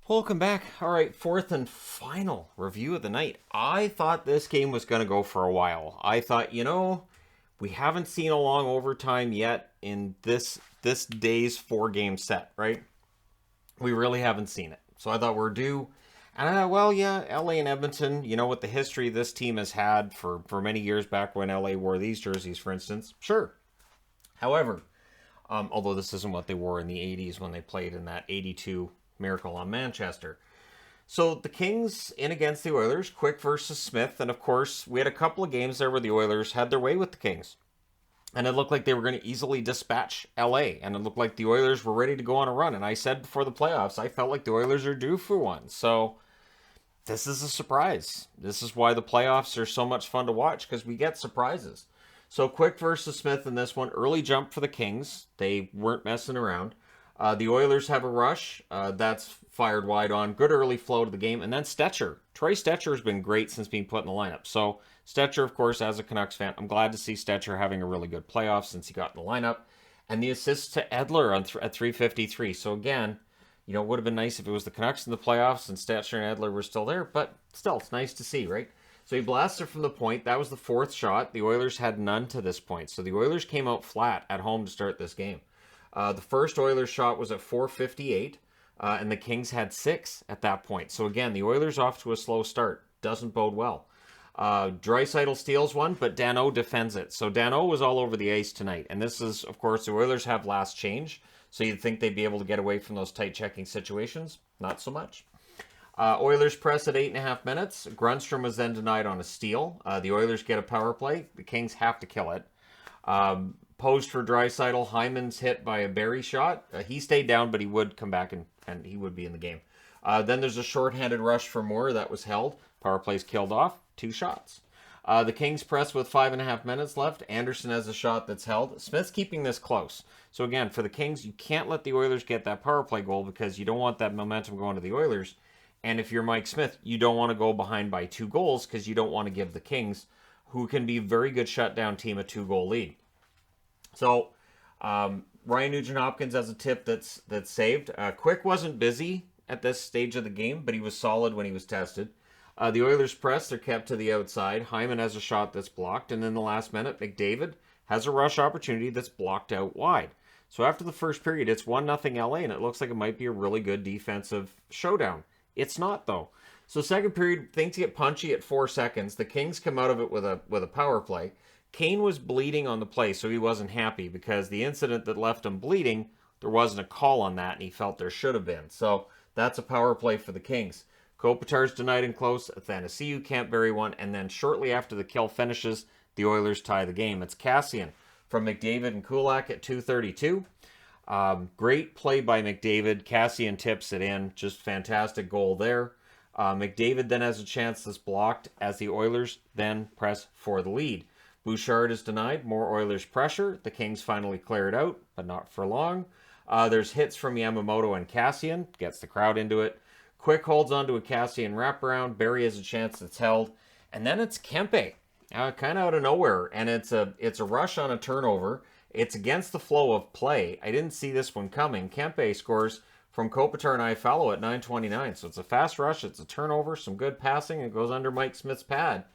Welcome back. All right, fourth and final review of the night. I thought this game was going to go for a while. I thought, we haven't seen a long overtime yet in this day's four-game set, right? We really haven't seen it. So I thought we're due. And I thought, well, yeah, LA and Edmonton, with the history this team has had for many years back when LA wore these jerseys, for instance, sure. However, although this isn't what they wore in the 80s when they played in that 82 Miracle on Manchester. So the Kings in against the Oilers, Quick versus Smith, and of course we had a couple of games there where the Oilers had their way with the Kings. And it looked like they were going to easily dispatch LA, and it looked like the Oilers were ready to go on a run. And I said before the playoffs, I felt like the Oilers are due for one. So this is a surprise. This is why the playoffs are so much fun to watch, because we get surprises. So Quick versus Smith in this one, early jump for the Kings. They weren't messing around. The Oilers have a rush. That's fired wide on. Good early flow to the game. And then Stetcher. Troy Stetcher has been great since being put in the lineup. So Stetcher, of course, as a Canucks fan, I'm glad to see Stetcher having a really good playoff since he got in the lineup. And the assist to Edler at 353. So again, it would have been nice if it was the Canucks in the playoffs and Stetcher and Edler were still there. But still, it's nice to see, right? So he blasted from the point. That was the fourth shot. The Oilers had none to this point. So the Oilers came out flat at home to start this game. The first Oilers shot was at 4:58, and the Kings had 6 at that point. So again, the Oilers off to a slow start. Doesn't bode well. Draisaitl steals one, but Danault defends it. So Danault was all over the ice tonight. And this is, of course, the Oilers have last change. So you'd think they'd be able to get away from those tight checking situations. Not so much. Oilers press at 8.5 minutes. Grundstrom was then denied on a steal. The Oilers get a power play. The Kings have to kill it. Posed for Draisaitl. Hyman's hit by a Barrie shot. He stayed down, but he would come back and he would be in the game. Then there's a shorthanded rush for Moore that was held. Power play's killed off. 2 shots. The Kings press with 5.5 minutes left. Anderson has a shot that's held. Smith's keeping this close. So again, for the Kings, you can't let the Oilers get that power play goal because you don't want that momentum going to the Oilers. And if you're Mike Smith, you don't want to go behind by 2 goals because you don't want to give the Kings, who can be a very good shutdown team, a 2-goal lead. So, Ryan Nugent-Hopkins has a tip that's saved. Quick wasn't busy at this stage of the game, but he was solid when he was tested. The Oilers press, they're kept to the outside. Hyman has a shot that's blocked, and in the last minute, McDavid has a rush opportunity that's blocked out wide. So after the first period, it's 1-0 LA, and it looks like it might be a really good defensive showdown. It's not, though. So second period, things get punchy at 4 seconds. The Kings come out of it with a power play. Kane was bleeding on the play, so he wasn't happy because the incident that left him bleeding, there wasn't a call on that, and he felt there should have been. So that's a power play for the Kings. Kopitar's denied in close. Athanasiou can't bury one, and then shortly after the kill finishes, the Oilers tie the game. It's Kassian from McDavid and Kulak at 2:32. Great play by McDavid. Kassian tips it in. Just fantastic goal there. McDavid then has a chance that's blocked as the Oilers then press for the lead. Bouchard is denied. More Oilers pressure. The Kings finally clear it out, but not for long. There's hits from Yamamoto and Kassian. Gets the crowd into it. Quick holds onto a Kassian wraparound. Barrie has a chance that's held. And then it's Kempe. Kind of out of nowhere. And it's a rush on a turnover. It's against the flow of play. I didn't see this one coming. Kempe scores from Kopitar and Iafallo at 9:29. So it's a fast rush. It's a turnover. Some good passing. It goes under Mike Smith's pad.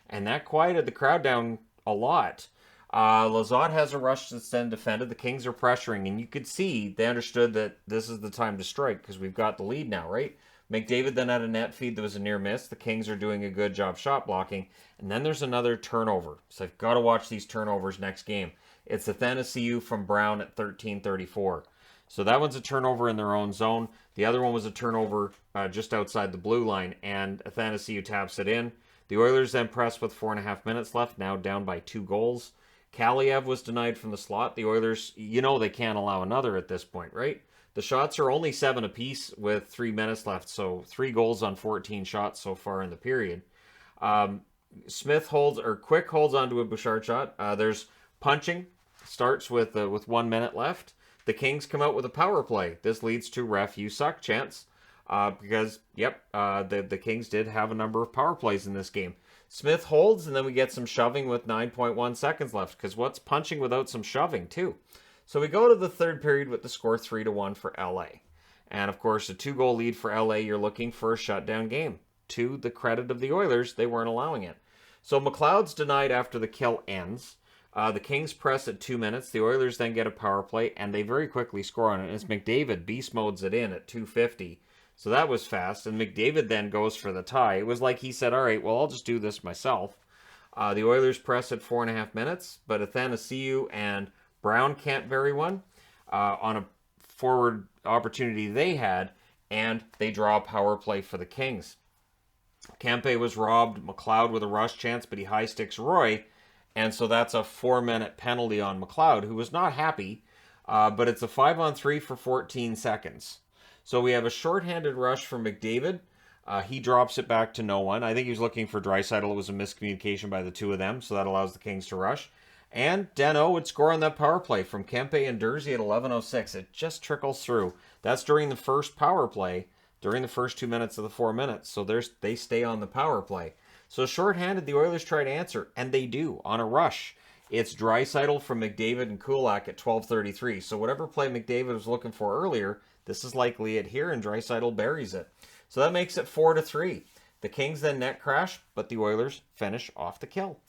And that quieted the crowd down a lot. Lizotte has a rush that's then defended. The Kings are pressuring, and you could see they understood that this is the time to strike because we've got the lead now, right? McDavid then had a net feed that was a near miss. The Kings are doing a good job shot blocking. And then there's another turnover. So I've got to watch these turnovers next game. It's Athanasiou from Brown at 13:34. So that one's a turnover in their own zone. The other one was a turnover just outside the blue line, and Athanasiou taps it in. The Oilers then press with 4.5 minutes left, now down by 2 goals. Kaliev was denied from the slot. The Oilers, they can't allow another at this point, right? The shots are only 7 apiece with 3 minutes left, so 3 goals on 14 shots so far in the period. Quick holds onto a Bouchard shot. There's punching, starts with 1 minute left. The Kings come out with a power play. This leads to ref you suck chance. Because the Kings did have a number of power plays in this game. Smith holds, and then we get some shoving with 9.1 seconds left, because what's punching without some shoving, too? So we go to the third period with the score 3-1 for LA. And, of course, a 2-goal lead for LA, you're looking for a shutdown game. To the credit of the Oilers, they weren't allowing it. So McLeod's denied after the kill ends. The Kings press at 2 minutes. The Oilers then get a power play, and they very quickly score on it. And it's McDavid beast modes it in at 2:50. So that was fast. And McDavid then goes for the tie. It was like he said, all right, well, I'll just do this myself. The Oilers press at 4.5 minutes, but Athanasiou and Brown can't vary one on a forward opportunity they had, and they draw a power play for the Kings. Kempe was robbed. McLeod with a rush chance, but he high sticks Roy. And so that's a 4-minute penalty on McLeod, who was not happy. But it's a 5-on-3 for 14 seconds. So we have a shorthanded rush for McDavid. He drops it back to no one. I think he was looking for Draisaitl. It was a miscommunication by the two of them, so that allows the Kings to rush. And Deno would score on that power play from Kempe and Durzi at 11:06. It just trickles through. That's during the first power play, during the first 2 minutes of the 4 minutes. So they stay on the power play. So shorthanded, the Oilers try to answer, and they do on a rush. It's Draisaitl from McDavid and Kulak at 12:33. So whatever play McDavid was looking for earlier, this is likely it here, and Draisaitl buries it. So that makes it 4-3. The Kings then net crash, but the Oilers finish off the kill.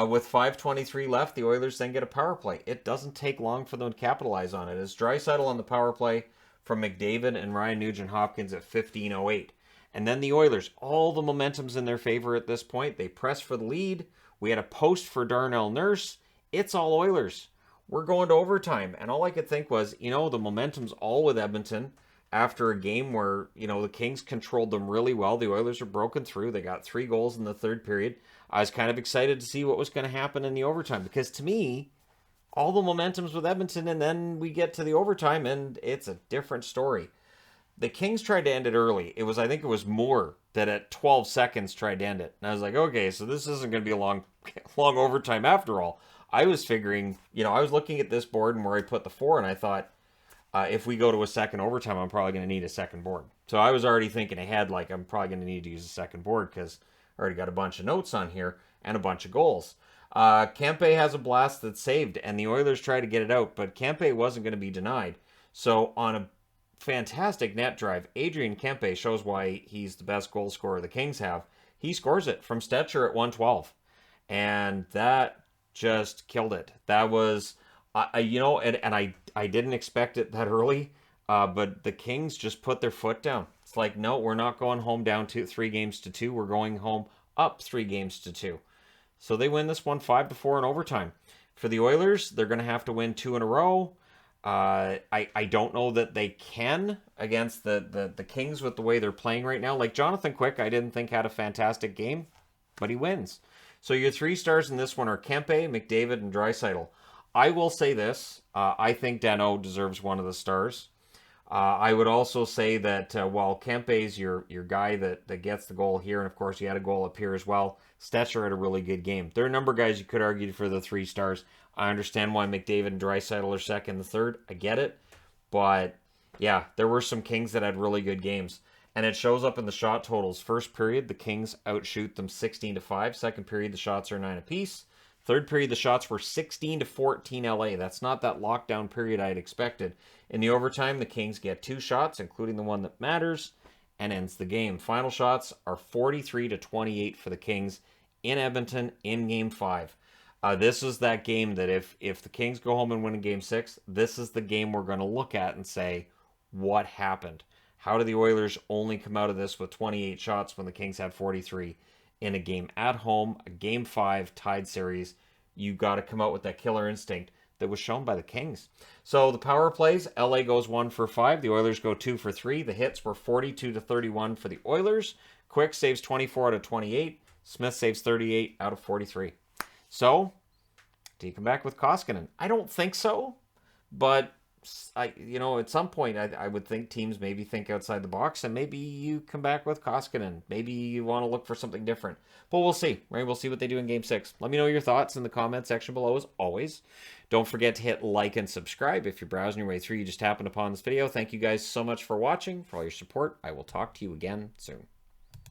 With 5:23 left, the Oilers then get a power play. It doesn't take long for them to capitalize on it. It's Draisaitl on the power play from McDavid and Ryan Nugent-Hopkins at 15:08. And then the Oilers, all the momentum's in their favor at this point. They press for the lead. We had a post for Darnell Nurse. It's all Oilers. We're going to overtime. And all I could think was, the momentum's all with Edmonton after a game where, the Kings controlled them really well. The Oilers were broken through. They got 3 goals in the third period. I was kind of excited to see what was going to happen in the overtime because to me, all the momentum's with Edmonton, and then we get to the overtime and it's a different story. The Kings tried to end it early. I think it was Moore that at 12 seconds tried to end it. And I was like, okay, so this isn't going to be a long overtime after all. I was figuring, I was looking at this board and where I put the 4, and I thought, if we go to a second overtime, I'm probably going to need a second board. So I was already thinking ahead, like I'm probably going to need to use a second board because I already got a bunch of notes on here and a bunch of goals. Kempe has a blast that's saved, and the Oilers try to get it out, but Kempe wasn't going to be denied. So on a fantastic net drive, Adrian Kempe shows why he's the best goal scorer the Kings have. He scores it from Stetcher at 112, and that just killed it. That was, I didn't expect it that early, but the Kings just put their foot down. It's like, no, we're not going home down 3-2. We're going home up 3-2. So they win this one 5-4 in overtime. For the Oilers, they're going to have to win 2 in a row. I don't know that they can against the Kings with the way they're playing right now. Like Jonathan Quick, I didn't think had a fantastic game, but he wins. So your 3 stars in this one are Kempe, McDavid, and Draisaitl. I will say this. I think Dano deserves one of the stars. I would also say that while Kempe's your guy that gets the goal here, and of course he had a goal up here as well, Stetcher had a really good game. There are a number of guys you could argue for the 3 stars. I understand why McDavid and Draisaitl are second and third. I get it. But, yeah, there were some Kings that had really good games. And it shows up in the shot totals. First period, the Kings outshoot them 16-5. Second period, the shots are 9 apiece. Third period, the shots were 16-14 LA. That's not that lockdown period I had expected. In the overtime, the Kings get 2 shots, including the one that matters, and ends the game. Final shots are 43-28 for the Kings in Edmonton in Game 5. This is that game that if the Kings go home and win in Game 6, this is the game we're going to look at and say, what happened? How did the Oilers only come out of this with 28 shots when the Kings had 43 in a game at home, a Game 5 tied series? You got to come out with that killer instinct that was shown by the Kings. So the power plays, LA goes 1 for 5. The Oilers go 2 for 3. The hits were 42-31 for the Oilers. Quick saves 24 out of 28. Smith saves 38 out of 43. So, do you come back with Koskinen? I don't think so, but at some point I would think teams maybe think outside the box, and maybe you come back with Koskinen. Maybe you want to look for something different. But we'll see, right? We'll see what they do in Game 6. Let me know your thoughts in the comment section below as always. Don't forget to hit like and subscribe if you're browsing your way through. You just happened upon this video. Thank you guys so much for watching, for all your support. I will talk to you again soon.